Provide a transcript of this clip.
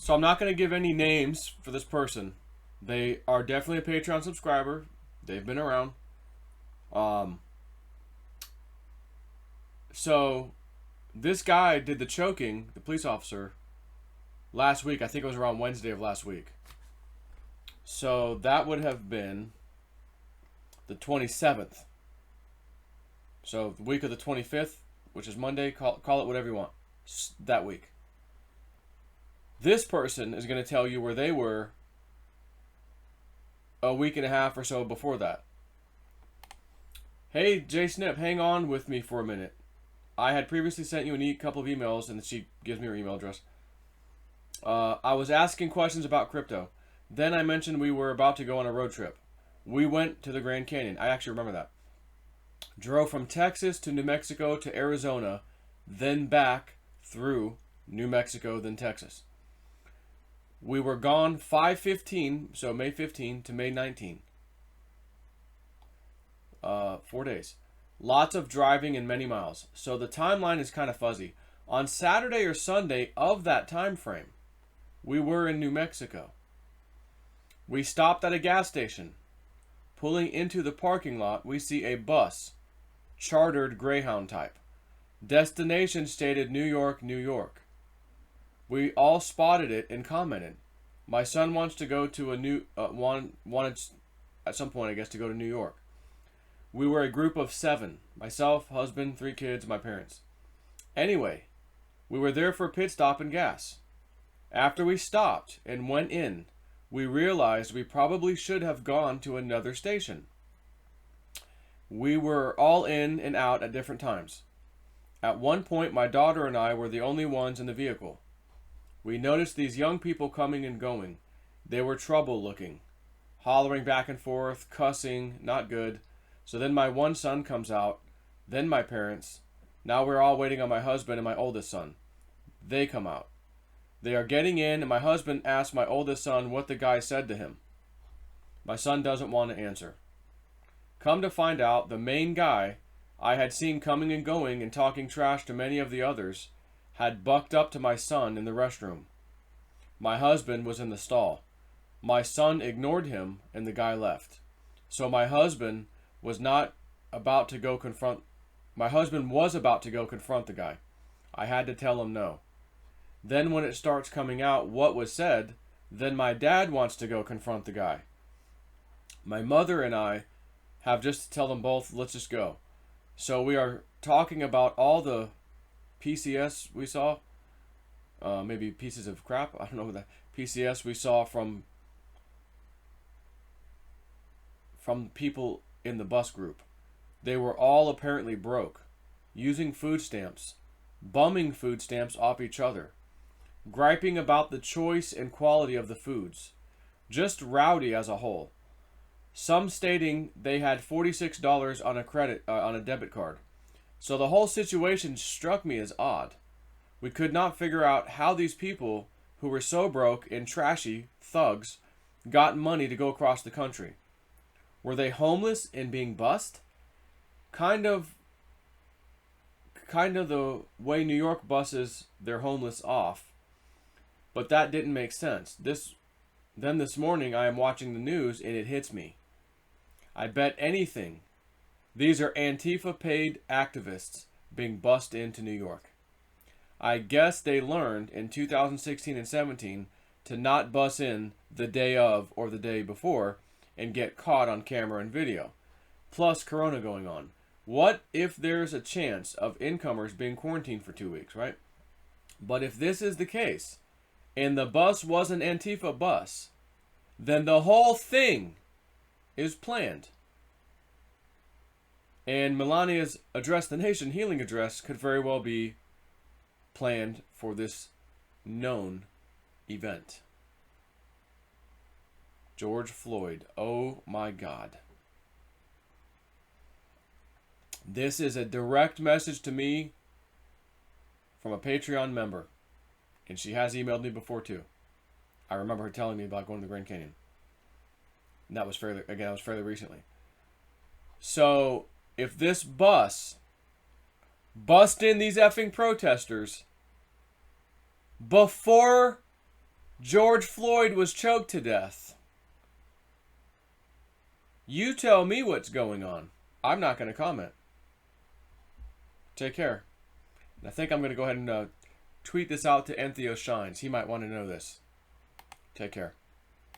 So I'm not going to give any names for this person. They are definitely a Patreon subscriber. They've been around. Um, so this guy did the choking, the police officer, last week. I think it was around Wednesday of last week. So that would have been the 27th. So the week of the 25th, which is Monday, call it whatever you want, that week. This person is going to tell you where they were a week and a half or so before that. Hey, J Snip, hang on with me for a minute. I had previously sent you a couple of emails, and she gives me her email address. I was asking questions about crypto. Then I mentioned we were about to go on a road trip. We went to the Grand Canyon. I actually remember that. Drove from Texas to New Mexico to Arizona, then back through New Mexico, then Texas. We were gone 5/15, so May 15 to May 19. 4 days. Lots of driving and many miles. So the timeline is kind of fuzzy. On Saturday or Sunday of that time frame, we were in New Mexico. We stopped at a gas station. Pulling into the parking lot, we see a bus, chartered Greyhound type. Destination stated New York, New York. We all spotted it and commented. My son wants to go to wanted at some point, I guess, to go to New York. We were a group of 7. Myself, husband, 3 kids, my parents. Anyway, we were there for a pit stop and gas. After we stopped and went in, we realized we probably should have gone to another station. We were all in and out at different times. At one point, my daughter and I were the only ones in the vehicle. We noticed these young people coming and going. They were trouble looking, hollering back and forth, cussing, not good. So then my one son comes out, then my parents. Now we're all waiting on my husband and my oldest son. They come out. They are getting in, and my husband asks my oldest son what the guy said to him. My son doesn't want to answer. Come to find out, the main guy I had seen coming and going and talking trash to many of the others had bucked up to my son in the restroom. My husband was in the stall. My son ignored him, and the guy left. So my husband was about to go confront the guy. I had to tell him no. Then when it starts coming out what was said, then my dad wants to go confront the guy. My mother and I have just to tell them both, let's just go. So we are talking about all the PCS we saw, maybe pieces of crap, I don't know what that, PCS we saw from people in the bus group. They were all apparently broke, using food stamps, bumming food stamps off each other, griping about the choice and quality of the foods, just rowdy as a whole. Some stating they had $46 on a debit card. So the whole situation struck me as odd. We could not figure out how these people who were so broke and trashy thugs got money to go across the country. Were they homeless and being bussed? Kind of the way New York buses their homeless off. But that didn't make sense. This morning I am watching the news and it hits me. I bet anything these are Antifa paid activists being bussed into New York. I guess they learned in 2016 and 17 to not bus in the day of or the day before and get caught on camera and video. Plus Corona going on. What if there's a chance of incomers being quarantined for 2 weeks, right? But if this is the case, and the bus was an Antifa bus, then the whole thing is planned. And Melania's Address the Nation healing address could very well be planned for this known event. George Floyd. Oh my God. This is a direct message to me from a Patreon member. And she has emailed me before too. I remember her telling me about going to the Grand Canyon. And that was fairly recently. So, if this bus bust in these effing protesters before George Floyd was choked to death. You tell me what's going on. I'm not going to comment. Take care. And I think I'm going to go ahead and tweet this out to Entheo Shines. He might want to know this. Take care.